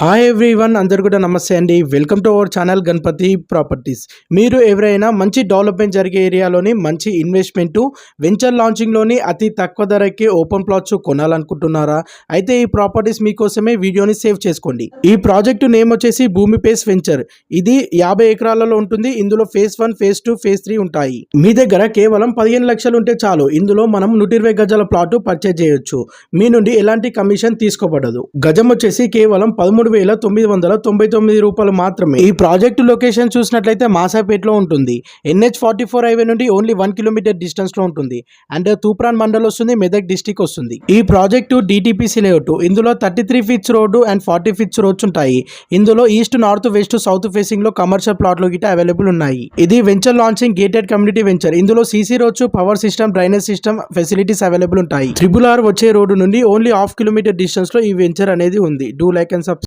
Hi everyone, అందరు కూడా నమస్తే అండి. Welcome to our channel Ganapathi properties. మీరు ఎవరైనా మంచి డెవలప్మెంట్ జరిగే ఏరియాలోని మంచి ఇన్వెస్ట్మెంట్ వెంచర్ లాంచింగ్లోని అతి తక్కువ ధరకి ఓపెన్ ప్లాట్స్ కొనాలనుకుంటున్నారా? అయితే ఈ ప్రాపర్టీస్ మీకోసమే, వీడియోని సేవ్ చేసుకోండి. ఈ ప్రాజెక్టు నేమ్ వచ్చేసి భూమి పేస్ వెంచర్. ఇది 50 ఎకరాలలో ఉంటుంది. ఇందులో ఫేజ్ 1, ఫేజ్ 2, ఫేజ్ 3 ఉంటాయి. మీ దగ్గర కేవలం 15 లక్షలు ఉంటే చాలు. ఇందులో మనం 120 గజాల ప్లాట్ పర్చేజ్ చేయొచ్చు. మీ నుండి ఎలాంటి కమిషన్ తీసుకోబడదు. గజం వచ్చేసి కేవలం 13,999 రూపాయలు మాత్రమే. ఈ ప్రాజెక్టు లొకేషన్ చూసినట్లయితే మాసాపేటలో ఉంటుంది. NH44 హైవే నుండి ఓన్లీ 1 కిలోమీటర్ డిస్టెన్స్ లో ఉంటుంది. అండ్ తూప్రాన్ మండల్ వస్తుంది, మెదక్ డిస్టిక్ వస్తుంది. ఈ ప్రాజెక్టు DTPC లేఅవుట్. ఇందులో 33 feets road and 40 feets roads ఉంటాయి. ఇందులో east, north, west, south facing లో కమర్షియల్ ప్లాట్లు గిట్ట అవైలబుల్ ఉన్నాయి. ఇది venture launching gated community venture. ఇందులో CC roads, power system, drainage system facilities available ఉంటాయి. RRR వచ్చే రోడ్డు నుండి ఓన్లీ 1/2 కిలోమీటర్ డిస్టెన్స్ లో ఈ వెంచర్ అనేది ఉంది. Do like and subscribe.